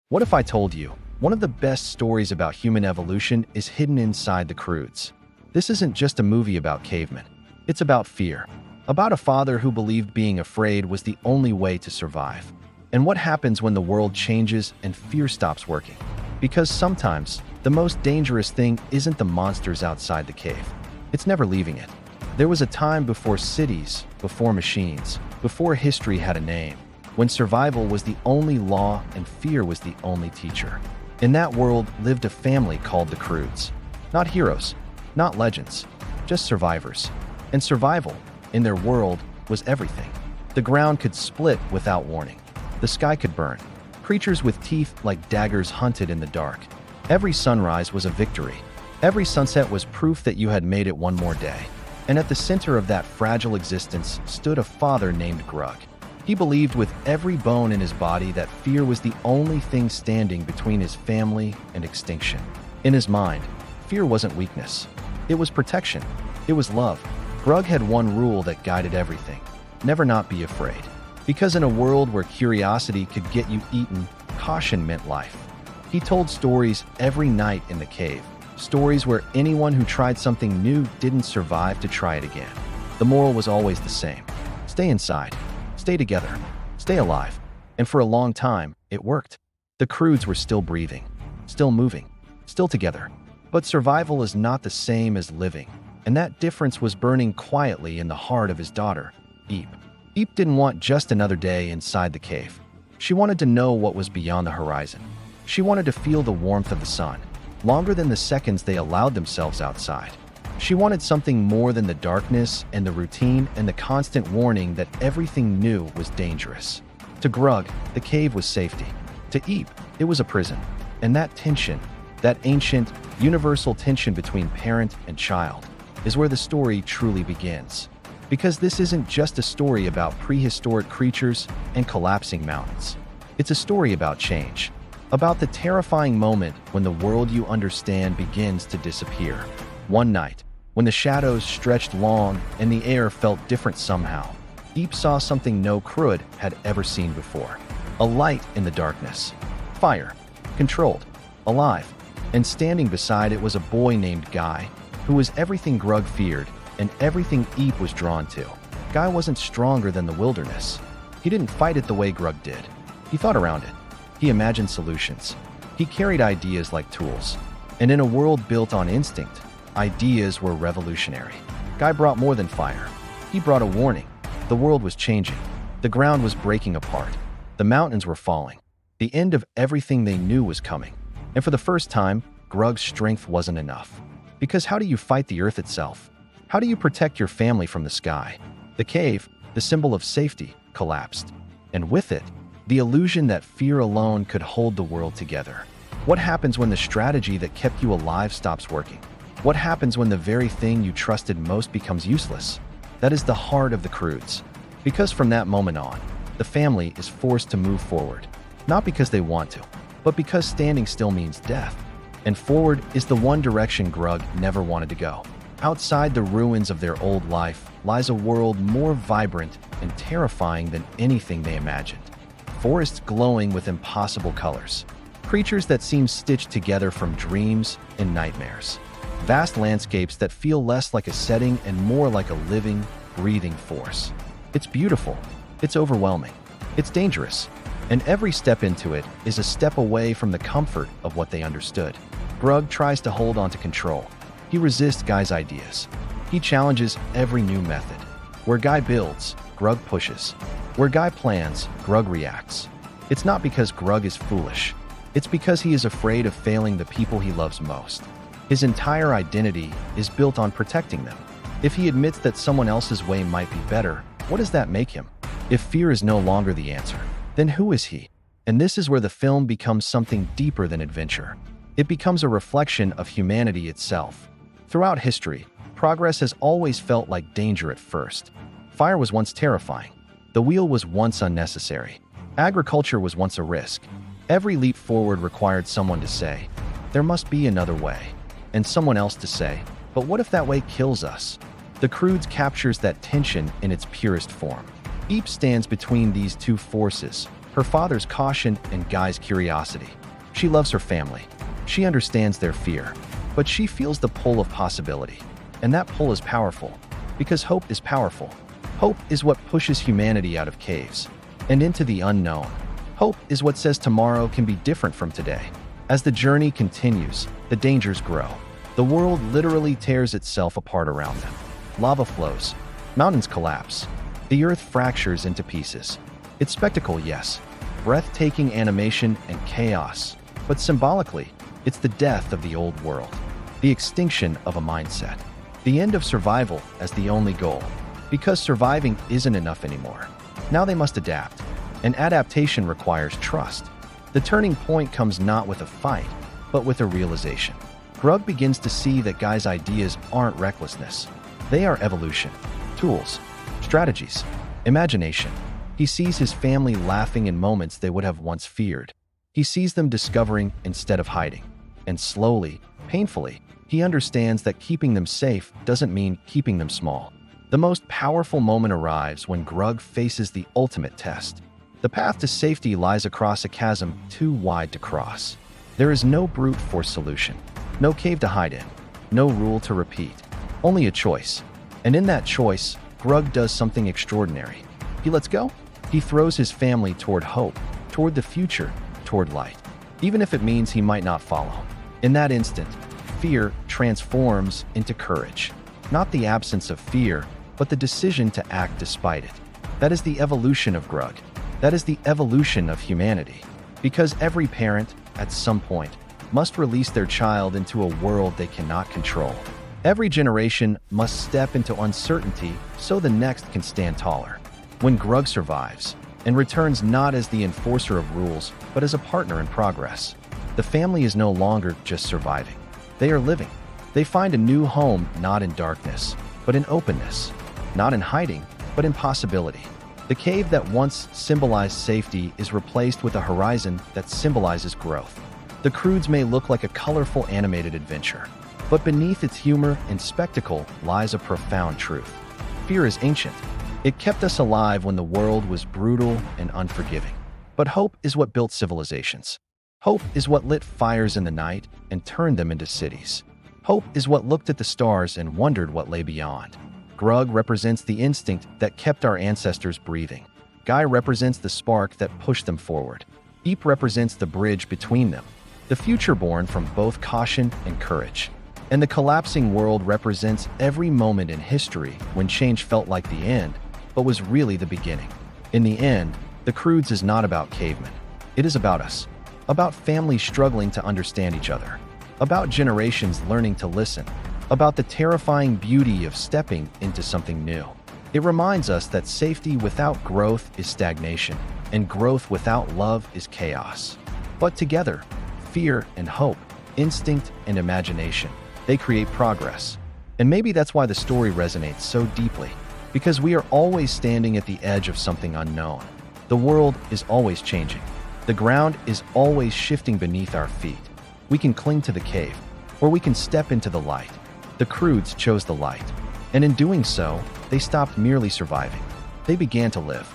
What if I told you one of the best stories about human evolution is hidden inside the Croods? This isn't just a movie about cavemen. It's about fear. About a father who believed being afraid was the only way to survive. And what happens when the world changes and fear stops working? Because sometimes, the most dangerous thing isn't the monsters outside the cave. It's never leaving it. There was a time before cities, before machines, before history had a name, when survival was the only law and fear was the only teacher. In that world lived a family called the Croods. Not heroes, not legends, just survivors. And survival, in their world, was everything. The ground could split without warning. The sky could burn. Creatures with teeth like daggers hunted in the dark. Every sunrise was a victory. Every sunset was proof that you had made it one more day. And at the center of that fragile existence stood a father named Grug. He believed with every bone in his body that fear was the only thing standing between his family and extinction. In his mind, fear wasn't weakness. It was protection. It was love. Grug had one rule that guided everything: never not be afraid. Because in a world where curiosity could get you eaten, caution meant life. He told stories every night in the cave, stories where anyone who tried something new didn't survive to try it again. The moral was always the same: stay inside. Stay together, stay alive. And for a long time, it worked. The Croods were still breathing, still moving, still together. But survival is not the same as living, and that difference was burning quietly in the heart of his daughter, Eep. Eep didn't want just another day inside the cave. She wanted to know what was beyond the horizon. She wanted to feel the warmth of the sun, longer than the seconds they allowed themselves outside. She wanted something more than the darkness and the routine and the constant warning that everything new was dangerous. To Grug, the cave was safety. To Eep, it was a prison. And that tension, that ancient, universal tension between parent and child, is where the story truly begins. Because this isn't just a story about prehistoric creatures and collapsing mountains. It's a story about change, about the terrifying moment when the world you understand begins to disappear. One night, when the shadows stretched long and the air felt different somehow, Eep saw something no Crood had ever seen before. A light in the darkness. Fire. Controlled. Alive. And standing beside it was a boy named Guy, who was everything Grug feared and everything Eep was drawn to. Guy wasn't stronger than the wilderness. He didn't fight it the way Grug did. He thought around it. He imagined solutions. He carried ideas like tools. And in a world built on instinct, ideas were revolutionary. Guy brought more than fire. He brought a warning. The world was changing. The ground was breaking apart. The mountains were falling. The end of everything they knew was coming. And for the first time, Grug's strength wasn't enough. Because how do you fight the earth itself? How do you protect your family from the sky? The cave, the symbol of safety, collapsed. And with it, the illusion that fear alone could hold the world together. What happens when the strategy that kept you alive stops working? What happens when the very thing you trusted most becomes useless? That is the heart of the Croods. Because from that moment on, the family is forced to move forward. Not because they want to, but because standing still means death. And forward is the one direction Grug never wanted to go. Outside the ruins of their old life lies a world more vibrant and terrifying than anything they imagined. Forests glowing with impossible colors. Creatures that seem stitched together from dreams and nightmares. Vast landscapes that feel less like a setting and more like a living, breathing force. It's beautiful. It's overwhelming. It's dangerous. And every step into it is a step away from the comfort of what they understood. Grug tries to hold on to control. He resists Guy's ideas. He challenges every new method. Where Guy builds, Grug pushes. Where Guy plans, Grug reacts. It's not because Grug is foolish. It's because he is afraid of failing the people he loves most. His entire identity is built on protecting them. If he admits that someone else's way might be better, what does that make him? If fear is no longer the answer, then who is he? And this is where the film becomes something deeper than adventure. It becomes a reflection of humanity itself. Throughout history, progress has always felt like danger at first. Fire was once terrifying. The wheel was once unnecessary. Agriculture was once a risk. Every leap forward required someone to say, "There must be another way." And someone else to say, "But what if that way kills us?" The Croods captures that tension in its purest form. Eep stands between these two forces, her father's caution and Guy's curiosity. She loves her family. She understands their fear, but she feels the pull of possibility. And that pull is powerful, because hope is powerful. Hope is what pushes humanity out of caves and into the unknown. Hope is what says tomorrow can be different from today. As the journey continues, the dangers grow. The world literally tears itself apart around them. Lava flows. Mountains collapse. The earth fractures into pieces. It's spectacle, yes. Breathtaking animation and chaos. But symbolically, it's the death of the old world. The extinction of a mindset. The end of survival as the only goal. Because surviving isn't enough anymore. Now they must adapt. And adaptation requires trust. The turning point comes not with a fight, but with a realization. Grug begins to see that Guy's ideas aren't recklessness. They are evolution. Tools. Strategies. Imagination. He sees his family laughing in moments they would have once feared. He sees them discovering instead of hiding. And slowly, painfully, he understands that keeping them safe doesn't mean keeping them small. The most powerful moment arrives when Grug faces the ultimate test. The path to safety lies across a chasm too wide to cross. There is no brute force solution, no cave to hide in, no rule to repeat, only a choice. And in that choice, Grug does something extraordinary. He lets go. He throws his family toward hope, toward the future, toward light, even if it means he might not follow. In that instant, fear transforms into courage. Not the absence of fear, but the decision to act despite it. That is the evolution of Grug. That is the evolution of humanity. Because every parent, at some point, must release their child into a world they cannot control. Every generation must step into uncertainty so the next can stand taller. When Grug survives, and returns not as the enforcer of rules, but as a partner in progress, the family is no longer just surviving. They are living. They find a new home not in darkness, but in openness. Not in hiding, but in possibility. The cave that once symbolized safety is replaced with a horizon that symbolizes growth. The Croods may look like a colorful animated adventure, but beneath its humor and spectacle lies a profound truth. Fear is ancient. It kept us alive when the world was brutal and unforgiving. But hope is what built civilizations. Hope is what lit fires in the night and turned them into cities. Hope is what looked at the stars and wondered what lay beyond. Grug represents the instinct that kept our ancestors breathing. Guy represents the spark that pushed them forward. Eep represents the bridge between them, the future born from both caution and courage. And the collapsing world represents every moment in history when change felt like the end, but was really the beginning. In the end, the Croods is not about cavemen. It is about us. About families struggling to understand each other. About generations learning to listen. About the terrifying beauty of stepping into something new. It reminds us that safety without growth is stagnation, and growth without love is chaos. But together, fear and hope, instinct and imagination, they create progress. And maybe that's why the story resonates so deeply, because we are always standing at the edge of something unknown. The world is always changing. The ground is always shifting beneath our feet. We can cling to the cave, or we can step into the light. The Croods chose the light, and in doing so, they stopped merely surviving. They began to live.